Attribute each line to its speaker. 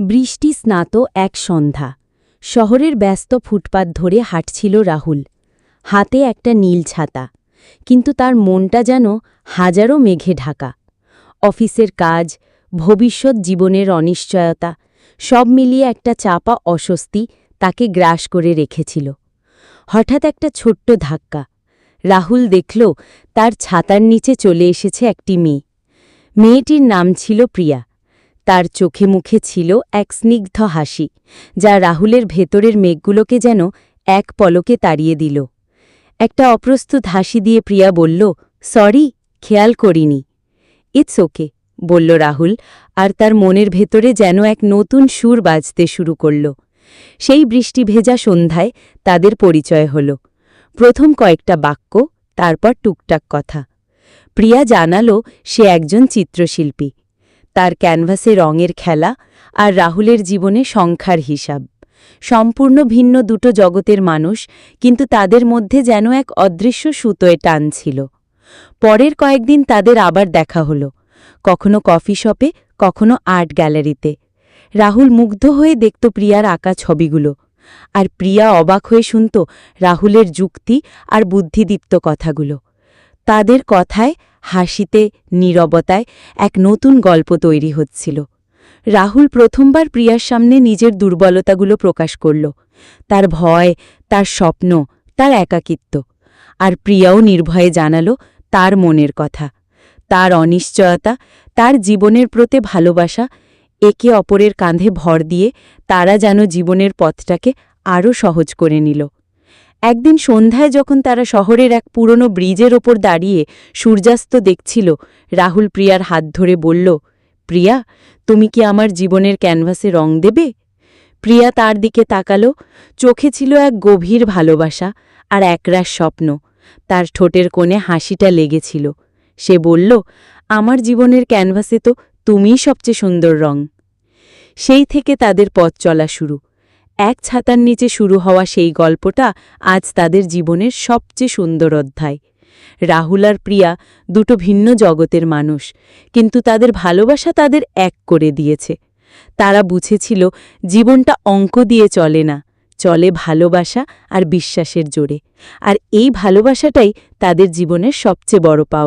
Speaker 1: বৃষ্টি স্নাত এক সন্ধ্যা। শহরের ব্যস্ত ফুটপাত ধরে হাঁটছিল রাহুল। হাতে একটা নীল ছাতা, কিন্তু তার মনটা যেন হাজারো মেঘে ঢাকা। অফিসের কাজ, ভবিষ্যৎ জীবনের অনিশ্চয়তা, সব মিলিয়ে একটা চাপা অস্বস্তি তাকে গ্রাস করে রেখেছিল। হঠাৎ একটা ছোট্ট ধাক্কা। রাহুল দেখল তার ছাতার নিচে চলে এসেছে একটি মেয়ে। মেয়েটির নাম ছিল প্রিয়া। তার চোখে মুখে ছিল এক স্নিগ্ধ হাসি, যা রাহুলের ভেতরের মেঘগুলোকে যেন এক পলকে তাড়িয়ে দিল। একটা অপ্রস্তুত হাসি দিয়ে প্রিয়া বলল, সরি, খেয়াল করিনি। ইটস ওকে, বলল রাহুল, আর তার মনের ভেতরে যেন এক নতুন সুর বাজতে শুরু করল। সেই বৃষ্টি ভেজা সন্ধ্যায় তাদের পরিচয় হল। প্রথম কয়েকটা বাক্য, তারপর টুকটাক কথা। প্রিয়া জানালো সে একজন চিত্রশিল্পী। তার ক্যানভাসে রঙের খেলা, আর রাহুলের জীবনে সংখ্যার হিসাব। সম্পূর্ণ ভিন্ন দুটো জগতের মানুষ, কিন্তু তাদের মধ্যে যেন এক অদৃশ্য সুতোয় টান ছিল। পরের কয়েকদিন তাদের আবার দেখা হলো, কখনো কফি শপে, কখনো আর্ট গ্যালারিতে। রাহুল মুগ্ধ হয়ে দেখত প্রিয়ার আঁকা ছবিগুলো, আর প্রিয়া অবাক হয়ে শুনত রাহুলের যুক্তি আর বুদ্ধিদীপ্ত কথাগুলো। তাদের কথায়, হাসিতে, নীরবতায় এক নতুন গল্প তৈরি হচ্ছিল। রাহুল প্রথমবার প্রিয়ার সামনে নিজের দুর্বলতাগুলো প্রকাশ করল, তার ভয়, তার স্বপ্ন, তার একাকিত্ব। আর প্রিয়াও নির্ভয়ে জানালো তার মনের কথা, তার অনিশ্চয়তা, তার জীবনের প্রতি ভালোবাসা। একে অপরের কাঁধে ভর দিয়ে তারা যেন জীবনের পথটাকে আরও সহজ করে নিল। একদিন সন্ধ্যায় যখন তারা শহরের এক পুরনো ব্রিজের ওপর দাঁড়িয়ে সূর্যাস্ত দেখছিল, রাহুল প্রিয়ার হাত ধরে বলল, প্রিয়া, তুমি কি আমার জীবনের ক্যানভাসে রং দেবে? প্রিয়া তার দিকে তাকালো, চোখে ছিল এক গভীর ভালোবাসা আর একরাশ স্বপ্ন। তার ঠোঁটের কোণে হাসিটা লেগেছিল। সে বলল, আমার জীবনের ক্যানভাসে তো তুমিই সবচেয়ে সুন্দর রং। সেই থেকে তাদের পথ চলা শুরু। এক ছাতার নিচে শুরু হওয়া সেই গল্পটা আজ তাদের জীবনের সবচেয়ে সুন্দর অধ্যায়। রাহুল আর প্রিয়া দুটো ভিন্ন জগতের মানুষ, কিন্তু তাদের ভালোবাসা তাদের এক করে দিয়েছে। তারা বুঝেছিল জীবনটা অঙ্ক দিয়ে চলে না, চলে ভালোবাসা আর বিশ্বাসের জোরে। আর এই ভালোবাসাটাই তাদের জীবনের সবচেয়ে বড় পাওয়া।